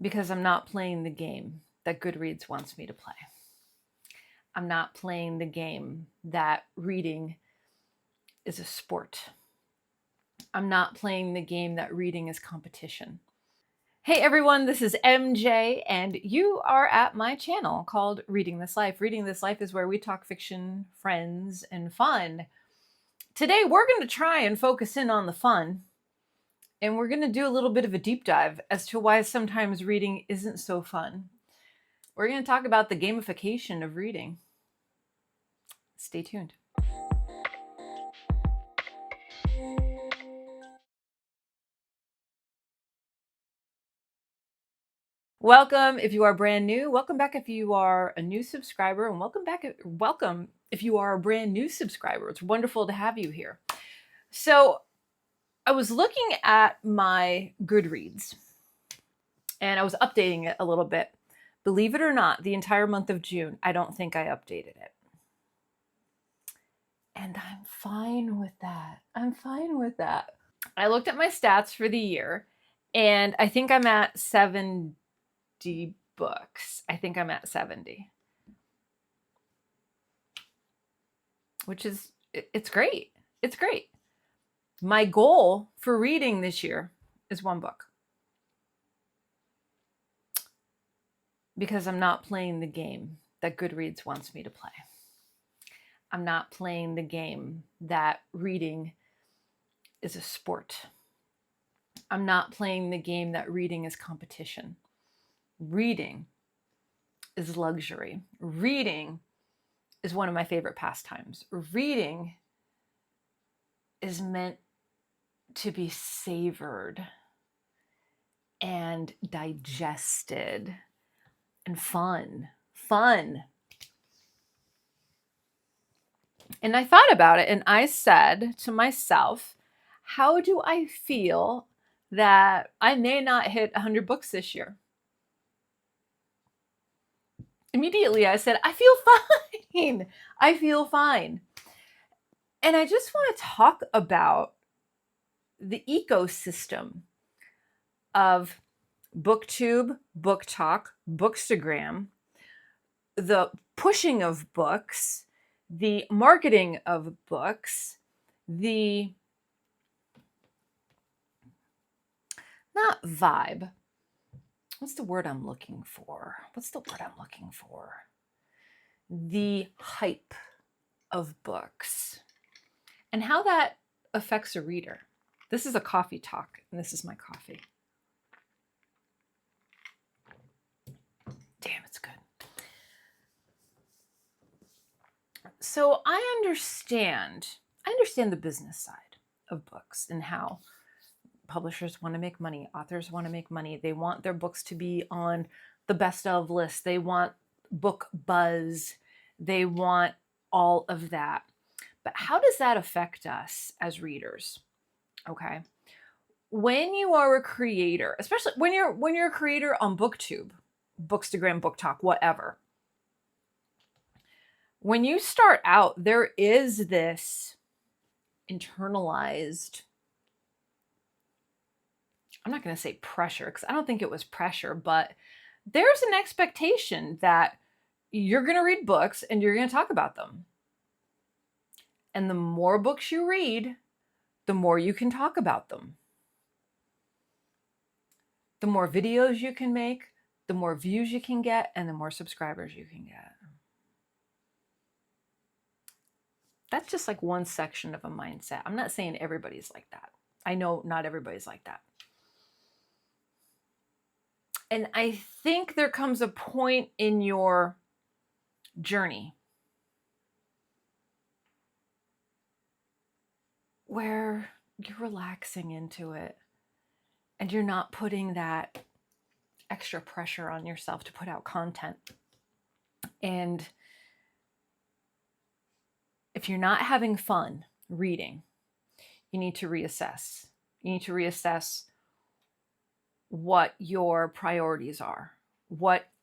Because I'm not playing the game that Goodreads wants me to play. I'm not playing the game that reading is a sport. I'm not playing the game that reading is competition. Hey everyone, this is MJ, and you are at my channel called Reading This Life. Reading This Life is where we talk fiction, friends, and fun. Today we're going to try and focus in on the fun, and we're going to do a little bit of a deep dive as to why sometimes reading isn't so fun. We're going to talk about the gamification of reading. Stay tuned. Welcome if you are brand new. Welcome back if you are a new subscriber, and welcome if you are a brand new subscriber. It's wonderful to have you here. So I was looking at my Goodreads and I was updating it a little bit. Believe it or not, the entire month of June, I don't think I updated it. And I'm fine with that. I'm fine with that. I looked at my stats for the year, and I think I'm at 70 books. I think I'm at 70. Which is, it's great. It's great. My goal for reading this year is one book. Because I'm not playing the game that Goodreads wants me to play. I'm not playing the game that reading is a sport. I'm not playing the game that reading is competition. Reading is luxury. Reading is one of my favorite pastimes. Reading is meant to be savored and digested and fun. And I thought about it and I said to myself, how do I feel that I may not hit 100 books this year? Immediately I said, I feel fine. I feel fine. And I just want to talk about the ecosystem of booktube, book talk, bookstagram, the pushing of books, the marketing of books, the not vibe. What's the word I'm looking for? The hype of books and how that affects a reader. This is a coffee talk, and this is my coffee. Damn, it's good. So I understand the business side of books and how publishers want to make money, authors want to make money. They want their books to be on the best of list. They want book buzz. They want all of that. But how does that affect us as readers? Okay. When you are a creator, especially when you're a creator on booktube, bookstagram, book talk, whatever, when you start out, there is this internalized, I'm not going to say pressure, because I don't think it was pressure, but there's an expectation that you're going to read books and you're going to talk about them. And the more books you read, the more you can talk about them. The more videos you can make, the more views you can get, and the more subscribers you can get. That's just like one section of a mindset. I'm not saying everybody's like that. I know not everybody's like that. And I think there comes a point in your journey where you're relaxing into it and you're not putting that extra pressure on yourself to put out content. And if you're not having fun reading, you need to reassess. You need to reassess what your priorities are.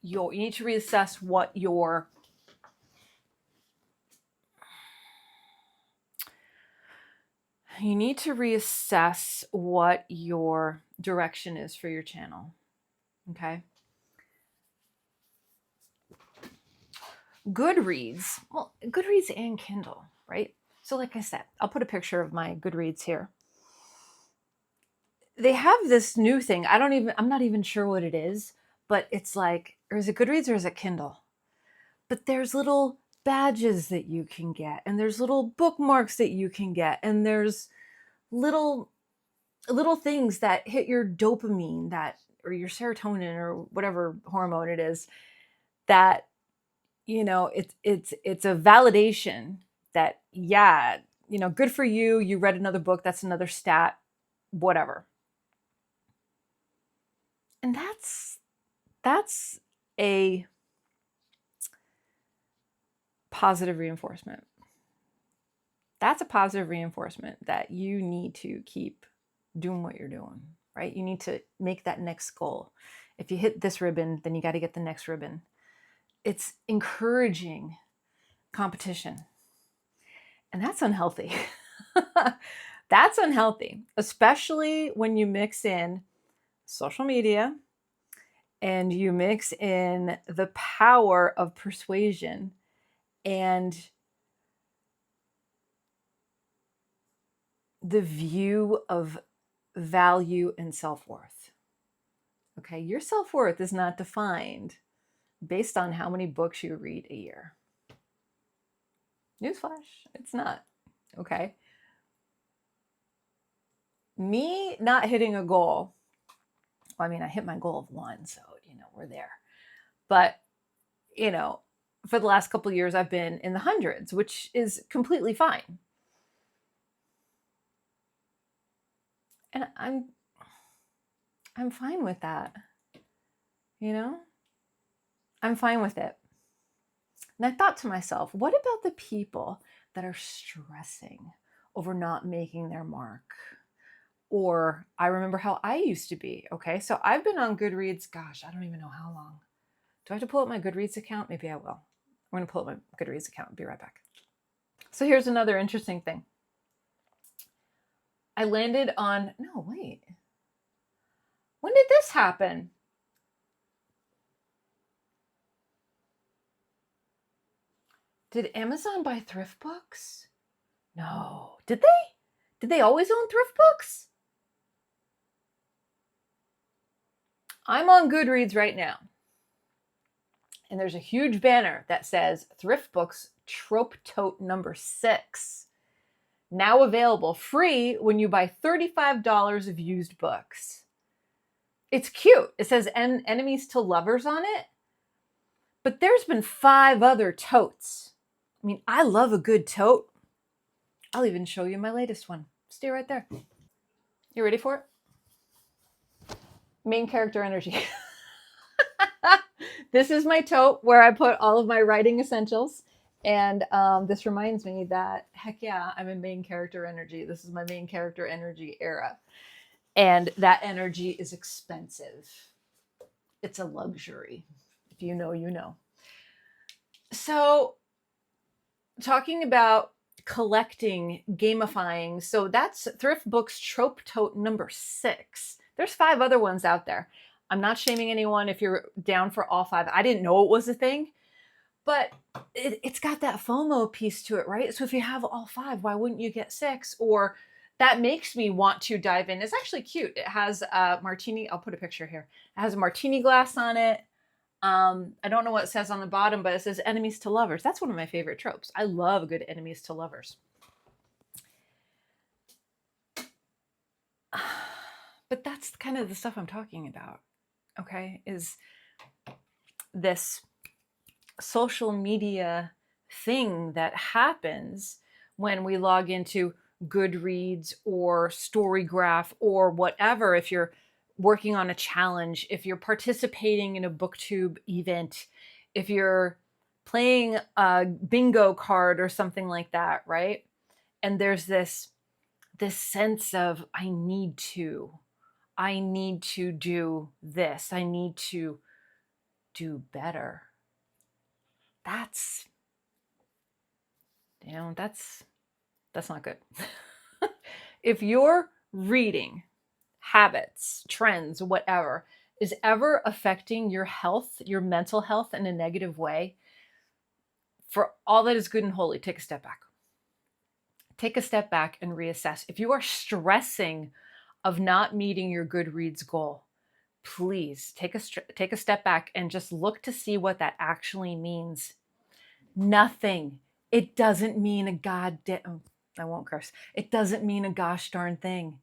You need to reassess what your direction is for your channel. Okay. Goodreads, well, Goodreads and Kindle, right? So like I said, I'll put a picture of my Goodreads here. They have this new thing. I'm not even sure what it is, but it's like, or is it Goodreads or is it Kindle? But there's little badges that you can get, and there's little bookmarks that you can get, and there's little things that hit your dopamine, that, or your serotonin, or whatever hormone it is, that, you know, it's a validation that, yeah, you know, good for you, you read another book, that's another stat, whatever. And that's a positive reinforcement. That's a positive reinforcement that you need to keep doing what you're doing, right? You need to make that next goal. If you hit this ribbon, then you got to get the next ribbon. It's encouraging competition. And that's unhealthy. That's unhealthy, especially when you mix in social media and you mix in the power of persuasion and the view of value and self-worth. Okay, your self-worth is not defined based on how many books you read a year. Newsflash, it's not. Okay. Me not hitting a goal, well, I mean, I hit my goal of 1, so, you know, we're there. But, you know, for the last couple of years, I've been in the hundreds, which is completely fine. And I'm fine with that. You know? I'm fine with it. And I thought to myself, what about the people that are stressing over not making their mark? Or I remember how I used to be. Okay, so I've been on Goodreads, gosh, I don't even know how long. Do I have to pull up my Goodreads account? Maybe I will. I'm going to pull up my Goodreads account and be right back. So here's another interesting thing. I landed on, no, wait. When did this happen? Did Amazon buy thrift books? No. Did they? Did they always own thrift books? I'm on Goodreads right now. And there's a huge banner that says Thrift Books Trope Tote number 6. Now available free when you buy $35 of used books. It's cute. It says enemies to lovers on it. But there's been 5 other totes. I mean, I love a good tote. I'll even show you my latest one. Stay right there. You ready for it? Main character energy. This is my tote where I put all of my writing essentials. And this reminds me that, heck yeah, I'm in main character energy. This is my main character energy era. And that energy is expensive. It's a luxury. If you know, you know. So, talking about collecting, gamifying. So that's Thrift Books Trope Tote number 6. There's 5 other ones out there. I'm not shaming anyone if you're down for all 5. I didn't know it was a thing, but it's got that FOMO piece to it, right? So if you have all 5, why wouldn't you get 6? Or that makes me want to dive in. It's actually cute. It has a martini. I'll put a picture here. It has a martini glass on it. I don't know what it says on the bottom, but it says enemies to lovers. That's one of my favorite tropes. I love a good enemies to lovers. But that's kind of the stuff I'm talking about, okay? Is this social media thing that happens when we log into Goodreads or StoryGraph or whatever. If you're working on a challenge, if you're participating in a booktube event, if you're playing a bingo card or something like that, right? And there's this sense of I need to do this. I need to do better. That's not good. If your reading habits, trends, whatever, is ever affecting your health, your mental health in a negative way, for all that is good and holy, take a step back. Take a step back and reassess. If you are stressing of not meeting your Goodreads goal, please take a step back and just look to see what that actually means. Nothing. It doesn't mean a goddamn, I won't curse. It doesn't mean a gosh darn thing.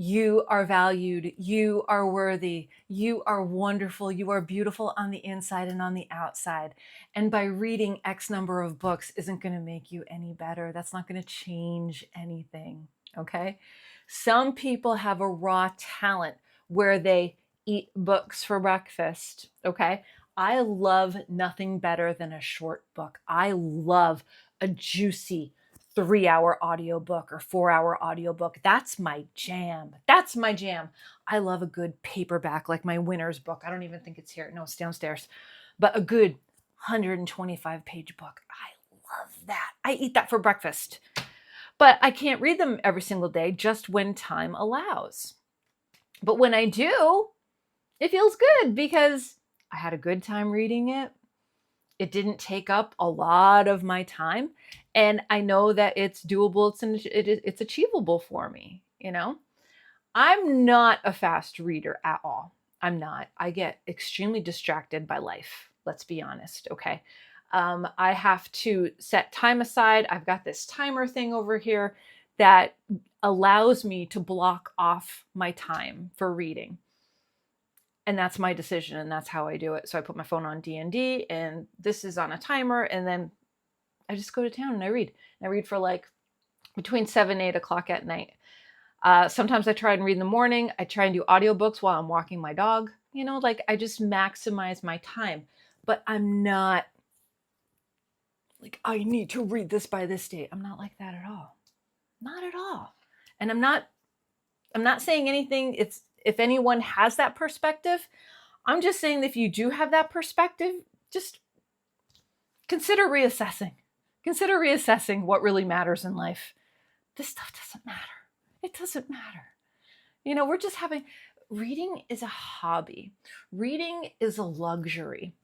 You are valued. You are worthy. You are wonderful. You are beautiful on the inside and on the outside. And by reading X number of books isn't going to make you any better. That's not going to change anything. Okay. Some people have a raw talent where they eat books for breakfast. Okay. I love nothing better than a short book. I love a juicy 3-hour audiobook or 4-hour audiobook. That's my jam. That's my jam. I love a good paperback, like my winner's book. I don't even think it's here. No, it's downstairs. But a good 125-page book. I love that. I eat that for breakfast. But I can't read them every single day, just when time allows. But when I do, it feels good because I had a good time reading it. It didn't take up a lot of my time. And I know that it's doable. It's achievable for me. You know, I'm not a fast reader at all. I'm not. I get extremely distracted by life. Let's be honest. Okay. I have to set time aside. I've got this timer thing over here that allows me to block off my time for reading. And that's my decision, and that's how I do it. So I put my phone on D&D, and this is on a timer, and then I just go to town and I read. And I read for like between 7 and 8 o'clock at night. Sometimes I try and read in the morning. I try and do audiobooks while I'm walking my dog. You know, like I just maximize my time. But I'm not like, I need to read this by this date. I'm not like that at all. Not at all. And I'm not saying anything. If anyone has that perspective, I'm just saying that if you do have that perspective, just consider reassessing. Consider reassessing what really matters in life. This stuff doesn't matter. It doesn't matter. You know, reading is a hobby. Reading is a luxury.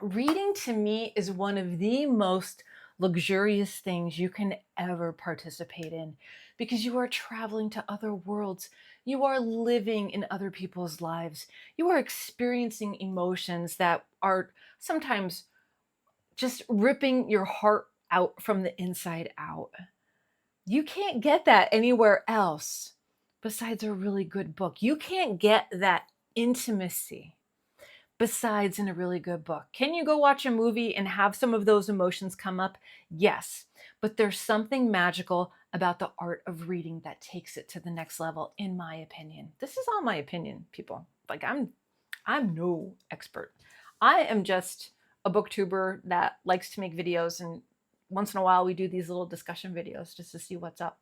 Reading to me is one of the most luxurious things you can ever participate in, because you are traveling to other worlds. You are living in other people's lives. You are experiencing emotions that are sometimes just ripping your heart out from the inside out. You can't get that anywhere else besides a really good book. You can't get that intimacy besides in a really good book. Can you go watch a movie and have some of those emotions come up? Yes, but there's something magical about the art of reading that takes it to the next level, in my opinion. This is all my opinion, people. Like I'm no expert. I am just a booktuber that likes to make videos, and once in a while we do these little discussion videos just to see what's up.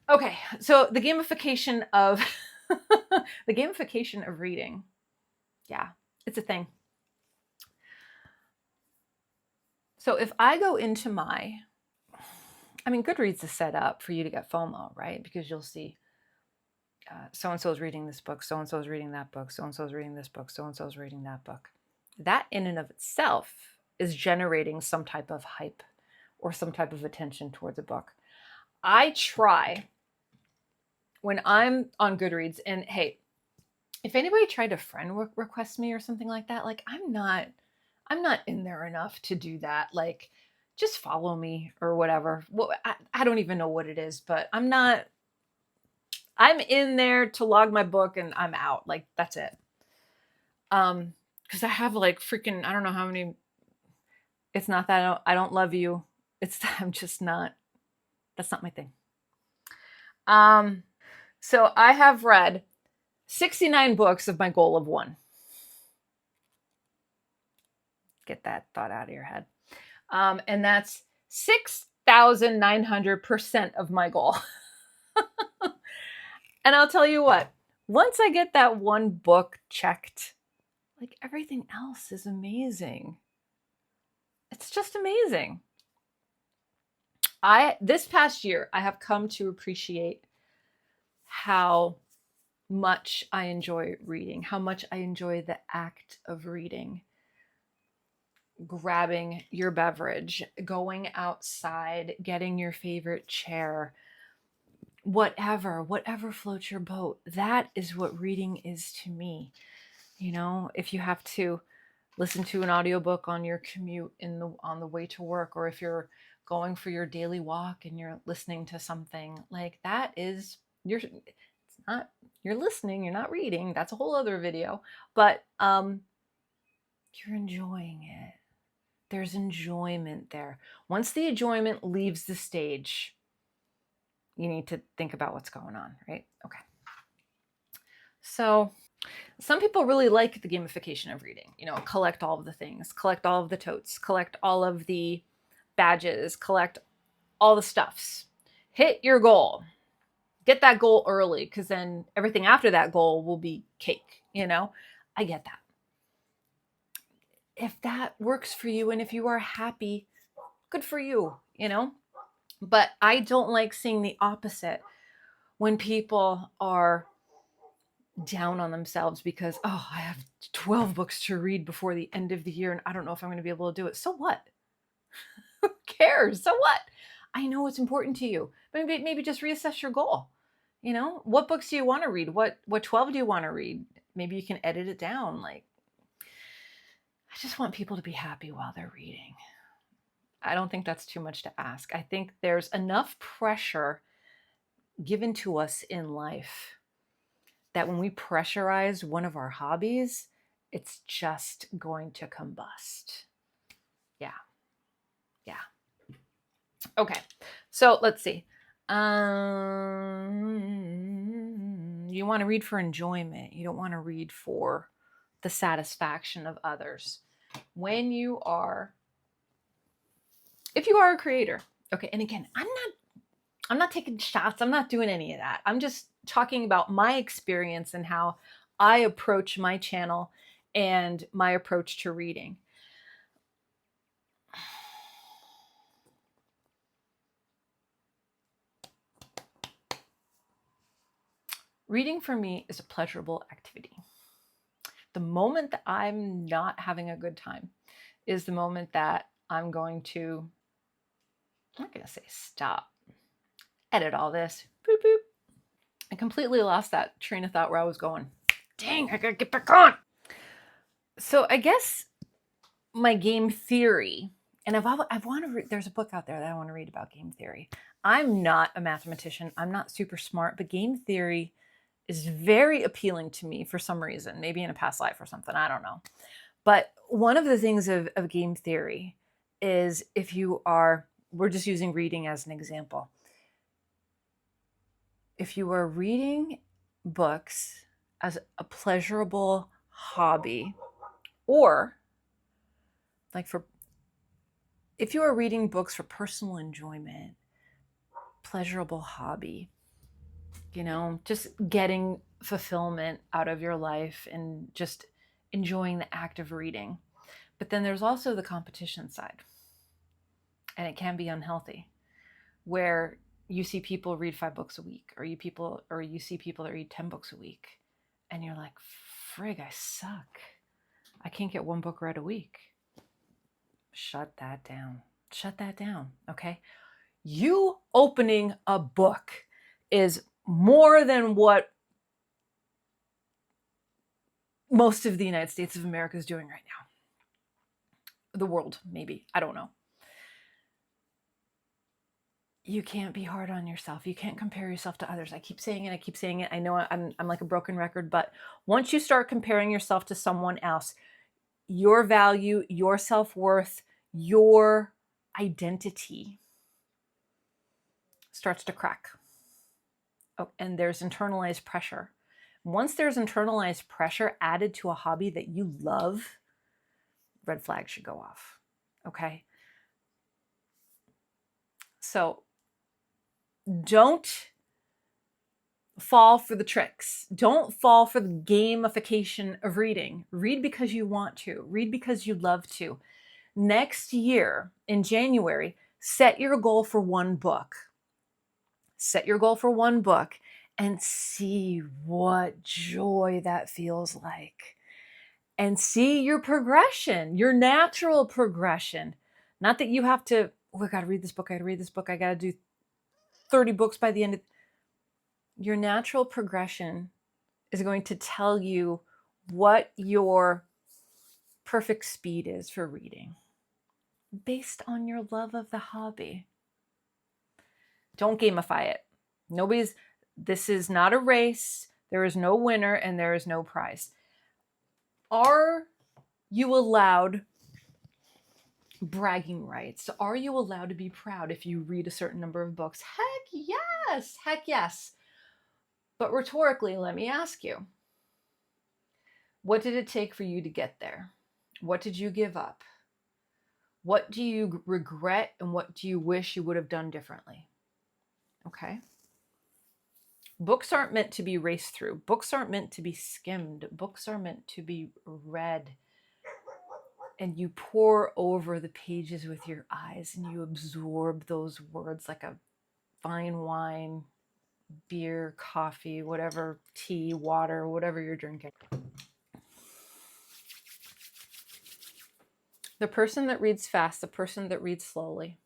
Okay, so the gamification of the gamification of reading. Yeah, it's a thing. So if I go into Goodreads is set up for you to get FOMO, right? Because you'll see so-and-so is reading this book, so-and-so is reading that book, so-and-so is reading this book, so-and-so is reading that book. That in and of itself is generating some type of hype or some type of attention towards a book. I try when I'm on Goodreads, and hey, if anybody tried to friend request me or something like that, like I'm not in there enough to do that. Like, just follow me or whatever. Well, I don't even know what it is, but I'm in there to log my book and I'm out. Like, that's it. Because I have like freaking, I don't know how many. It's not that I don't love you. It's that I'm just not. That's not my thing. So I have read 69 books of my goal of 1. Get that thought out of your head. And that's 6,900% of my goal. And I'll tell you what, once I get that one book checked, like everything else is amazing. It's just amazing. This past year, I have come to appreciate how much I enjoy reading, how much I enjoy the act of reading. Grabbing your beverage, going outside, getting your favorite chair, whatever floats your boat. That is what reading is to me. You know, if you have to listen to an audiobook on your commute on the way to work, or if you're going for your daily walk and you're listening to something, like that is it's not, you're listening, you're not reading. That's a whole other video, but you're enjoying it. There's enjoyment there. Once the enjoyment leaves the stage, you need to think about what's going on, right? Okay. So some people really like the gamification of reading, you know, collect all of the things, collect all of the totes, collect all of the badges, collect all the stuffs. Hit your goal. Get that goal early, because then everything after that goal will be cake, you know? I get that. If that works for you and if you are happy, good for you, you know? But I don't like seeing the opposite, when people are down on themselves because, oh, I have 12 books to read before the end of the year and I don't know if I'm going to be able to do it. So what? Who cares? So what? I know it's important to you. Maybe just reassess your goal. You know, what books do you want to read? What 12 do you want to read? Maybe you can edit it down. Like, I just want people to be happy while they're reading. I don't think that's too much to ask. I think there's enough pressure given to us in life that when we pressurize one of our hobbies, it's just going to combust. Yeah. Okay, so let's see. You want to read for enjoyment. You don't want to read for the satisfaction of others. If you are a creator, okay, and again, I'm not taking shots. I'm not doing any of that. I'm just talking about my experience and how I approach my channel and my approach to reading. Reading for me is a pleasurable activity. The moment that I'm not having a good time is the moment that I'm going to, I'm not going to say stop, edit all this, boop, boop. I completely lost that train of thought where I was going. Dang, I gotta get back on. So I guess my game theory, and there's a book out there that I want to read about game theory. I'm not a mathematician. I'm not super smart, but game theory is very appealing to me for some reason, maybe in a past life or something, I don't know. But one of the things of game theory is, we're just using reading as an example. If you are reading books as a pleasurable hobby, or if you are reading books for personal enjoyment, pleasurable hobby, you know, just getting fulfillment out of your life and just enjoying the act of reading. But then there's also the competition side, and it can be unhealthy, where you see people read 5 books a week, or you see people that read 10 books a week, and you're like, frig, I suck. I can't get 1 book read a week. Shut that down. Okay? You opening a book is more than what most of the United States of America is doing right now. The world, maybe. I don't know. You can't be hard on yourself. You can't compare yourself to others. I keep saying it. I know I'm like a broken record, but once you start comparing yourself to someone else, your value, your self-worth, your identity starts to crack. Oh, and there's internalized pressure. Once there's internalized pressure added to a hobby that you love, red flags should go off. Okay? So don't fall for the tricks. Don't fall for the gamification of reading. Read because you want to. Read because you love to. Next year, in January, set your goal for 1 book. Set your goal for 1 book and see what joy that feels like. And see your progression, your natural progression. Not that you have to, oh, I got to read this book, I got to read this book, I got to do 30 books by the end of. Your natural progression is going to tell you what your perfect speed is for reading based on your love of the hobby. Don't gamify it. This is not a race. There is no winner and there is no prize. Are you allowed bragging rights? Are you allowed to be proud if you read a certain number of books? Heck yes. Heck yes. But rhetorically, let me ask you, what did it take for you to get there? What did you give up? What do you regret and what do you wish you would have done differently? Okay. Books aren't meant to be raced through. Books aren't meant to be skimmed. Books are meant to be read. And you pour over the pages with your eyes and you absorb those words like a fine wine, beer, coffee, whatever, tea, water, whatever you're drinking. The person that reads fast, the person that reads slowly,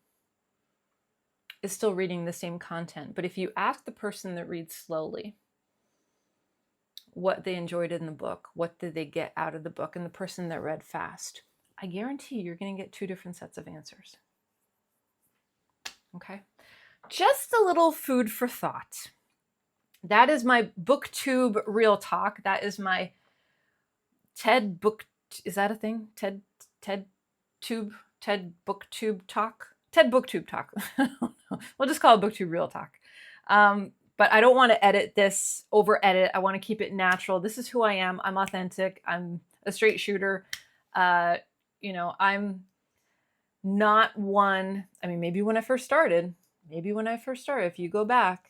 is still reading the same content. But if you ask the person that reads slowly what they enjoyed in the book, what did they get out of the book, and the person that read fast, I guarantee you're going to get two different sets of answers. Okay? Just a little food for thought. That is my booktube real talk. That is my TED book. Is that a thing? TED booktube talk? TED booktube talk. We'll just call it booktube real talk. But I don't want to edit this, over edit. I want to keep it natural. This is who I am. I'm authentic. I'm a straight shooter. I'm not one. I mean, maybe when I first started, if you go back,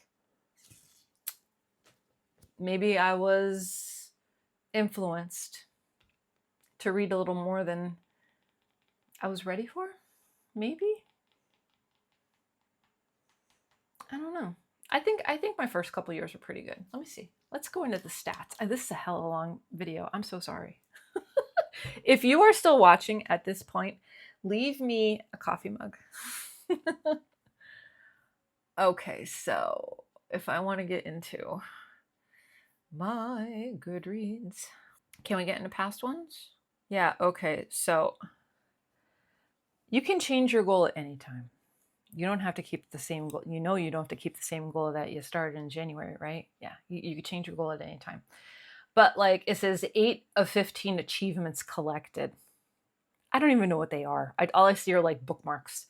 maybe I was influenced to read a little more than I was ready for. Maybe. I don't know. I think my first couple years were pretty good. Let me see. Let's go into the stats. This is a hella long video. I'm so sorry. If you are still watching at this point, leave me a coffee mug. Okay, so if I want to get into my Goodreads, can we get into past ones? Yeah, okay, so you can change your goal at any time. You don't have to keep the same goal. You know you don't have to keep the same goal that you started in January, right? Yeah, you can change your goal at any time. But like it says 8 of 15 achievements collected. I don't even know what they are. All I see are like bookmarks.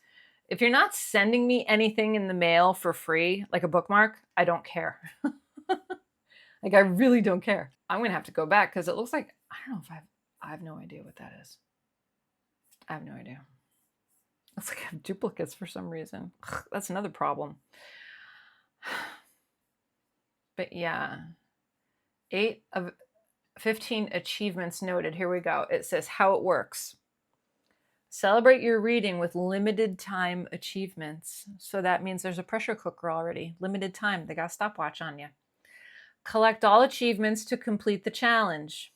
If you're not sending me anything in the mail for free, like a bookmark, I don't care. Like I really don't care. I'm going to have to go back because it looks like, I don't know if I have no idea what that is. I have no idea. Looks like I have duplicates for some reason. That's another problem. But yeah, 8 of 15 achievements noted. Here we go. It says how it works. Celebrate your reading with limited time achievements. So that means there's a pressure cooker already. Limited time. They got a stopwatch on you. Collect all achievements to complete the challenge.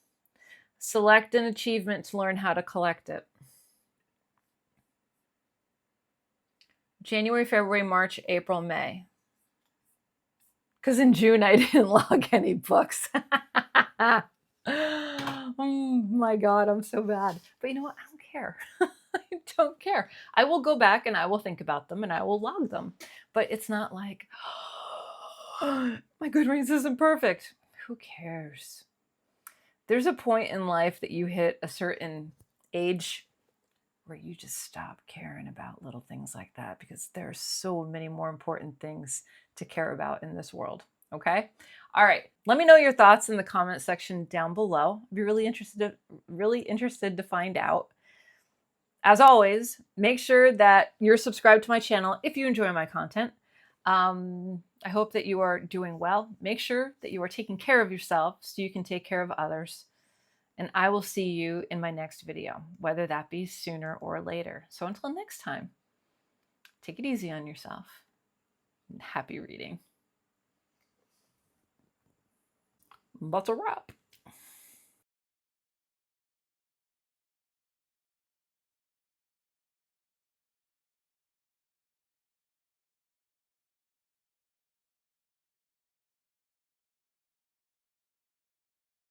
Select an achievement to learn how to collect it. January, February, March, April, May. Because in June, I didn't log any books. Oh my God, I'm so bad. But you know what? I don't care. I don't care. I will go back and I will think about them and I will log them. But it's not like, oh, my Goodreads isn't perfect. Who cares? There's a point in life that you hit a certain age where you just stop caring about little things like that because there are so many more important things to care about in this world. Okay? All right. Let me know your thoughts in the comment section down below. I'd be really interested to find out. As always, make sure that you're subscribed to my channel if you enjoy my content. I hope that you are doing well. Make sure that you are taking care of yourself so you can take care of others. And I will see you in my next video, whether that be sooner or later. So until next time, take it easy on yourself. Happy reading. That's a wrap.